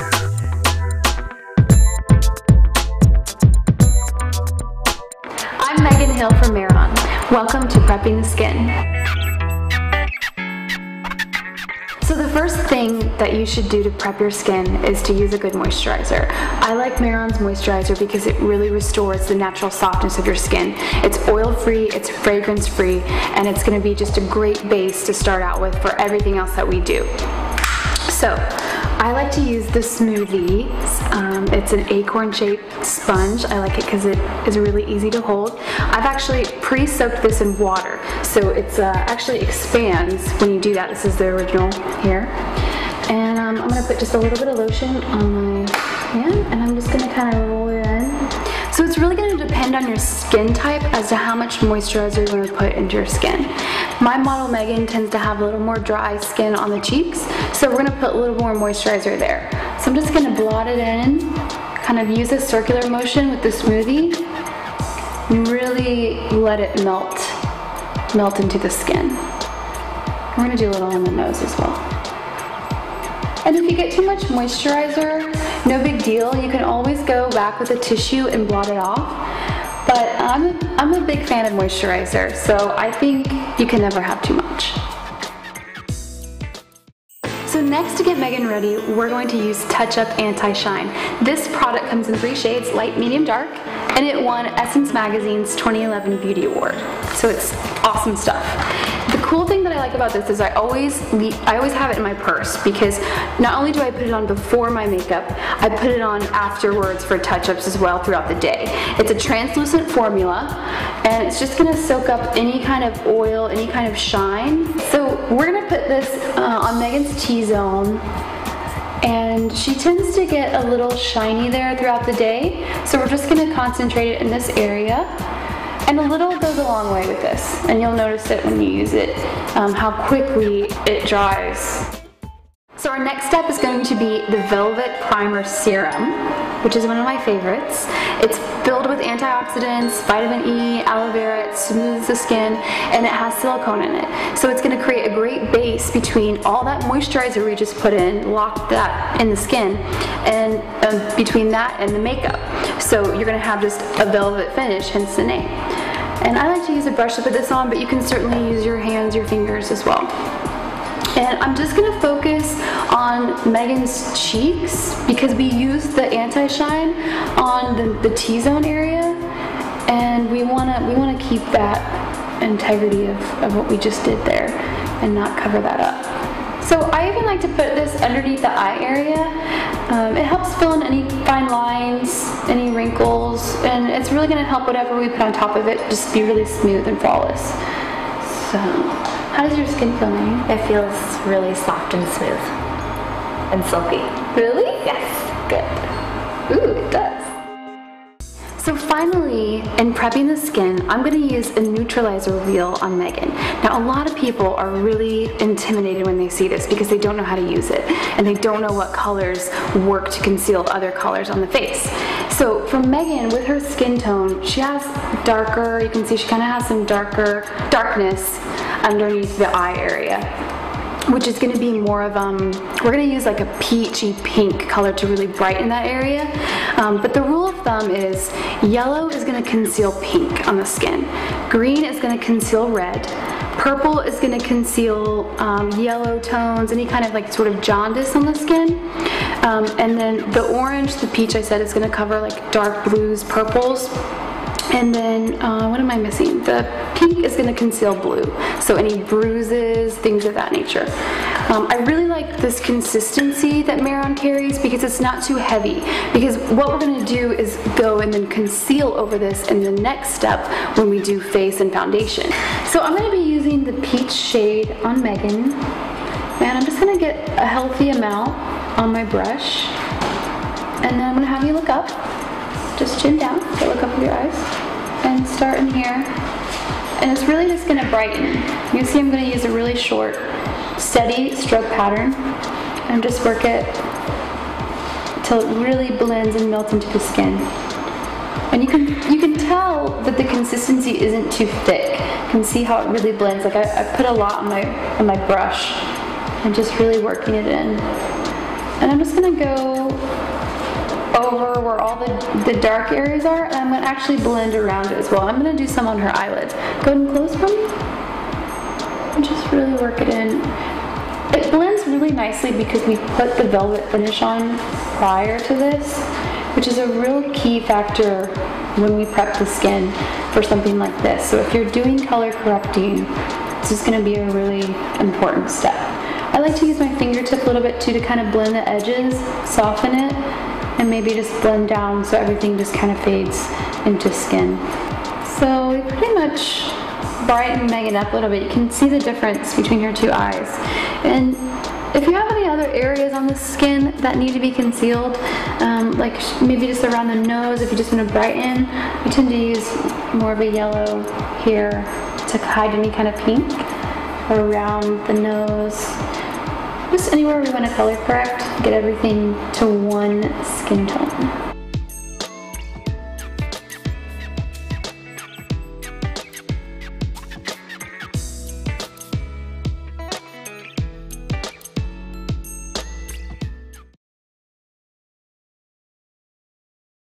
I'm Megan Hill from Maron. Welcome to Prepping the Skin. So the first thing that you should do to prep your skin is to use a good moisturizer. I like Maron's moisturizer because it really restores the natural softness of your skin. It's oil-free, it's fragrance-free, and it's going to be just a great base to start out with for everything else that we do. So I like to use the Smoothie. It's an acorn-shaped sponge. I like it because it is really easy to hold. I've actually pre-soaked this in water, so it actually expands when you do that. This is the original here. And I'm going to put just a little bit of lotion on my hand, and I'm just going to kind of roll it in. So it's really going to depend on your skin type as to how much moisturizer you're going to put into your skin. My model Megan tends to have a little more dry skin on the cheeks, so we're going to put a little more moisturizer there. So I'm just going to blot it in, kind of use a circular motion with the Smoothie, and really let it melt into the skin. We're going to do a little on the nose as well. And if you get too much moisturizer, no big deal. You can always go back with a tissue and blot it off. But I'm a big fan of moisturizer, so I think you can never have too much. So next, to get Megan ready, we're going to use Touch Up Anti-Shine. This product comes in 3 shades, light, medium, dark, and it won Essence Magazine's 2011 Beauty Award. So it's awesome stuff. The cool thing that I like about this is I always have it in my purse, because not only do I put it on before my makeup, I put it on afterwards for touch-ups as well throughout the day. It's a translucent formula, and it's just going to soak up any kind of oil, any kind of shine. So we're going to put this on Megan's T-zone, and she tends to get a little shiny there throughout the day, so we're just going to concentrate it in this area. And a little goes a long way with this, and you'll notice it when you use it, how quickly it dries. So our next step is going to be the Velvet Primer Serum, which is one of my favorites. It's filled with antioxidants, vitamin E, aloe vera, it smooths the skin, and it has silicone in it. So it's going to create a great base between all that moisturizer we just put in, lock that in the skin, and between that and the makeup. So you're going to have just a velvet finish, hence the name. And I like to use a brush to put this on, but you can certainly use your hands, your fingers as well. And I'm just going to focus on Megan's cheeks, because we used the anti-shine on the T-zone area, and we want to keep that integrity of what we just did there and not cover that up. So I even like to put this underneath the eye area. It helps fill in any fine lines, any wrinkles, and it's really going to help whatever we put on top of it just be really smooth and flawless. So, how does your skin feel, Megan? It feels really soft and smooth and silky. Really? Yes. Good. Ooh, it does. So finally, in prepping the skin, I'm going to use a neutralizer wheel on Megan. Now, a lot of people are really intimidated when they see this because they don't know how to use it, and they don't know what colors work to conceal other colors on the face. So for Megan, with her skin tone, she has darker, you can see she kind of has some darkness underneath the eye area, which is going to be more of, we're going to use like a peachy pink color to really brighten that area. But the rule of thumb is yellow is going to conceal pink on the skin, green is going to conceal red, purple is going to conceal yellow tones, any kind of like sort of jaundice on the skin. And then the orange, the peach I said, is going to cover like dark blues, purples. And then, what am I missing? The pink is going to conceal blue. So any bruises, things of that nature. I really like this consistency that Maron carries because it's not too heavy. Because what we're going to do is go and then conceal over this in the next step when we do face and foundation. So I'm going to be using the peach shade on Megan. And I'm just going to get a healthy amount on my brush. And then I'm going to have you look up. Just chin down, so look up with your eyes, and start in here. And it's really just going to brighten. You see I'm going to use a really short, steady stroke pattern, and just work it until it really blends and melts into the skin. And you can tell that the consistency isn't too thick. You can see how it really blends. Like I put a lot on my brush, and just really working it in. And I'm just gonna go over where all the dark areas are, and I'm gonna actually blend around it as well. I'm gonna do some on her eyelids. Go ahead and close for me. And just really work it in. It blends really nicely because we put the velvet finish on prior to this, which is a real key factor when we prep the skin for something like this. So if you're doing color correcting, this is gonna be a really important step. I like to use my fingertip a little bit too to kind of blend the edges, soften it, and maybe just blend down so everything just kind of fades into skin. So we pretty much brighten Megan up a little bit. You can see the difference between her two eyes. And if you have any other areas on the skin that need to be concealed, like maybe just around the nose, if you just want to brighten, I tend to use more of a yellow here to hide any kind of pink around the nose. Just anywhere we want to color correct, get everything to one skin tone.